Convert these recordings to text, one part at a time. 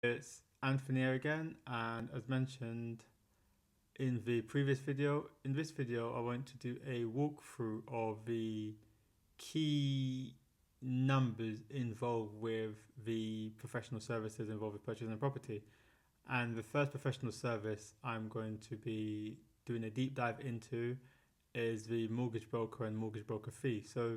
It's Anthony here again, and as mentioned in the previous video, in this video I want to do a walkthrough of the key numbers involved with the professional services involved with purchasing a property. And the first professional service I'm going to be doing a deep dive into is the mortgage broker and mortgage broker fee. So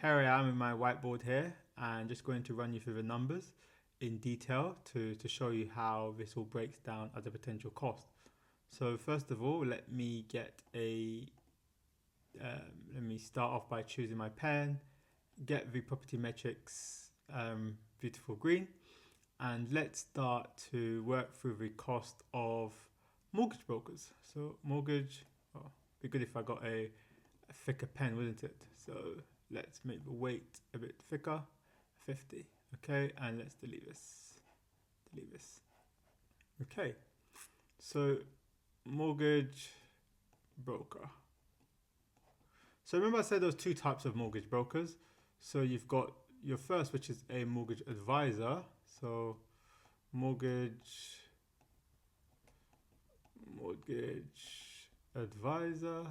here I am in my whiteboard here and just going to run you through the numbers in detail to show you how this all breaks down as a potential cost. So first of all, let me start off by choosing my pen, get the Property MetriX beautiful green, and let's start to work through the cost of mortgage brokers. So mortgage, oh, be good if I got a thicker pen, wouldn't it? So let's make the weight a bit thicker, 50. Okay, and let's delete this. Okay, so mortgage broker. So remember I said there was two types of mortgage brokers. So you've got your first, which is a mortgage advisor. So mortgage advisor,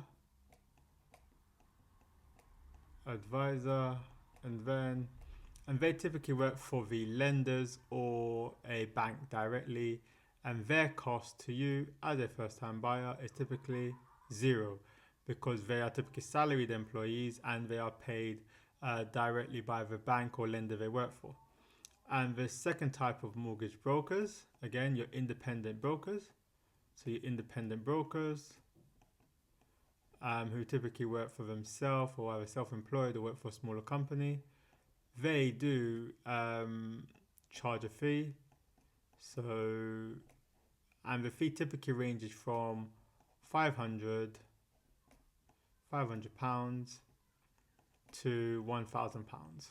and they typically work for the lenders or a bank directly, and their cost to you as a first-time buyer is typically zero because they are typically salaried employees and they are paid directly by the bank or lender they work for. And the second type of mortgage brokers, again, your independent brokers. So your independent brokers who typically work for themselves or are self-employed or work for a smaller company. They do charge a fee. So, and the fee typically ranges from £500 to £1,000,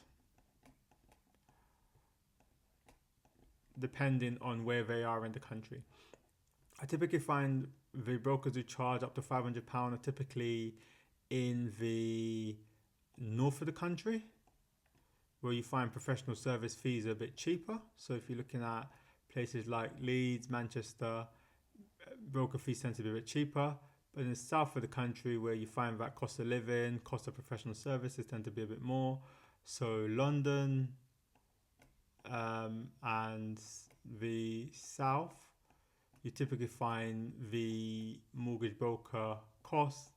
depending on where they are in the country. I typically find the brokers who charge up to £500 are typically in the north of the country, where you find professional service fees are a bit cheaper. So if you're looking at places like Leeds, Manchester, broker fees tend to be a bit cheaper. But in the south of the country, where you find that cost of living, cost of professional services tend to be a bit more. So London and the south, you typically find the mortgage broker cost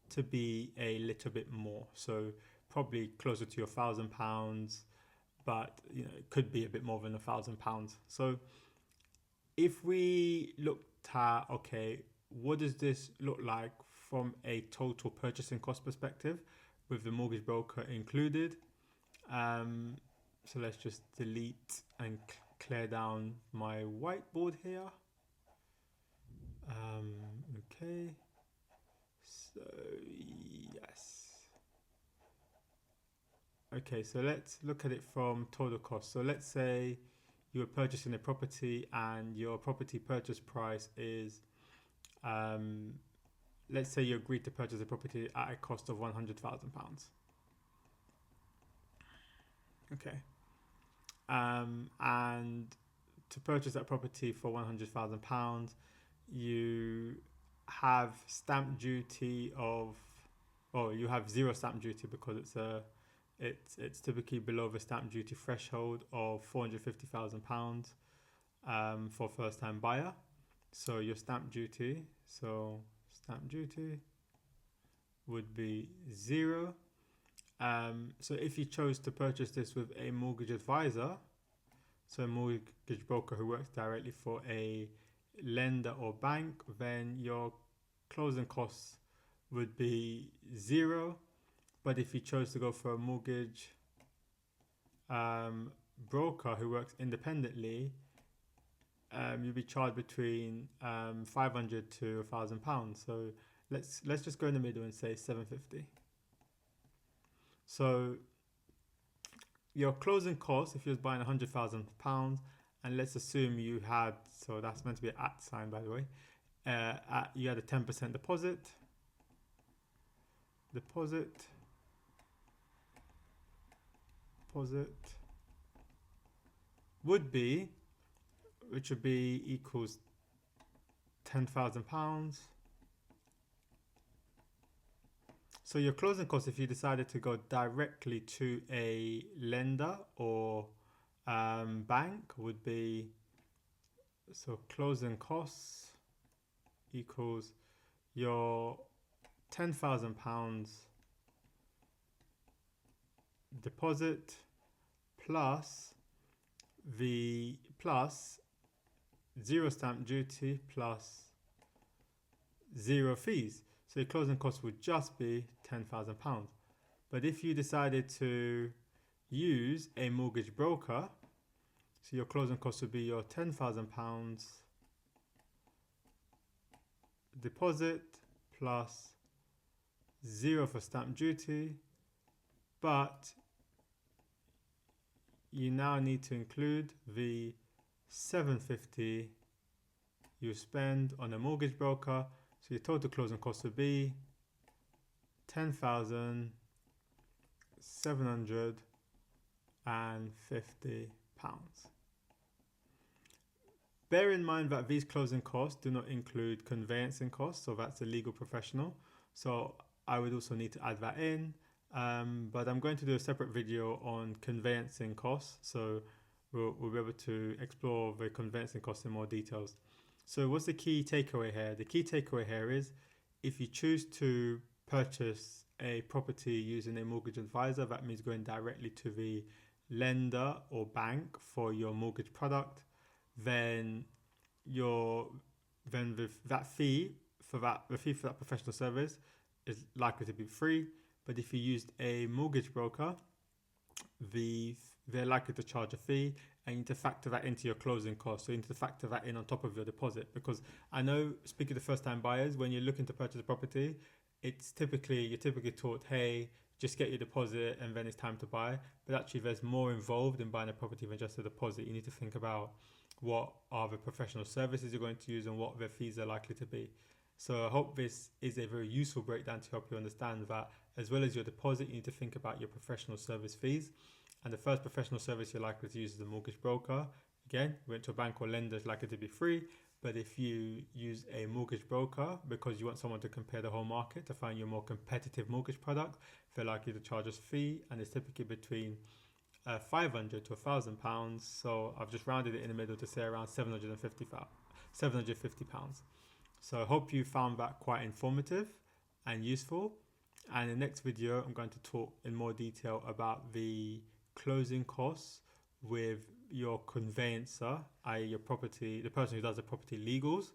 to be a little bit more. So probably closer to £1,000, but it could be a bit more than £1,000. So if we looked at, okay, what does this look like from a total purchasing cost perspective with the mortgage broker included? So let's just delete and clear down my whiteboard here. Okay, so yes. Okay, so let's look at it from total cost. So let's say you were purchasing a property and your property purchase price is, let's say you agreed to purchase a property at a cost of £100,000. Okay. And to purchase that property for £100,000, you have stamp duty of, you have zero stamp duty because it's typically below the stamp duty threshold of £450,000 for first time buyer. So your stamp duty would be zero. So if you chose to purchase this with a mortgage advisor, so a mortgage broker who works directly for a lender or bank, then your closing costs would be zero. But if you chose to go for a mortgage broker who works independently, you'll be charged between £500 to £1,000. So let's just go in the middle and say £750. So your closing cost, if you was buying £100,000, and let's assume you had, so that's meant to be an at sign by the way, you had a 10% deposit would be which would be equals £10,000. So your closing costs, if you decided to go directly to a lender or bank, would be, so closing costs equals your £10,000 deposit plus zero stamp duty plus zero fees. So your closing costs would just be £10,000. But if you decided to use a mortgage broker, so your closing costs would be your £10,000 deposit plus zero for stamp duty, but you now need to include the £750 you spend on a mortgage broker. So your total closing cost would be £10,750. Bear in mind that these closing costs do not include conveyancing costs, so that's a legal professional. So I would also need to add that in. But I'm going to do a separate video on conveyancing costs, so we'll be able to explore the conveyancing costs in more details. So what's the key takeaway here? The key takeaway here is if you choose to purchase a property using a mortgage advisor, that means going directly to the lender or bank for your mortgage product, then that fee for that professional service is likely to be free. But if you used a mortgage broker, they're likely to charge a fee, and you need to factor that into your closing costs. So you need to factor that in on top of your deposit, because I know, speaking to first-time buyers, when you're looking to purchase a property, you're typically taught, hey, just get your deposit and then it's time to buy. But actually, there's more involved in buying a property than just a deposit. You need to think about what are the professional services you're going to use and what their fees are likely to be. So I hope this is a very useful breakdown to help you understand that as well as your deposit, you need to think about your professional service fees. And the first professional service you're likely to use is the mortgage broker. Again, went to a bank or lender, is likely to be free. But if you use a mortgage broker because you want someone to compare the whole market to find your more competitive mortgage product, they're likely to charge us a fee, and it's typically between £500 to £1,000. So I've just rounded it in the middle to say around £750. So I hope you found that quite informative and useful. And in the next video, I'm going to talk in more detail about the closing costs with your conveyancer, i.e. the person who does the property legals,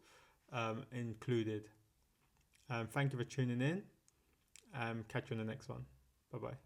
included. Thank you for tuning in. Catch you on the next one. Bye-bye.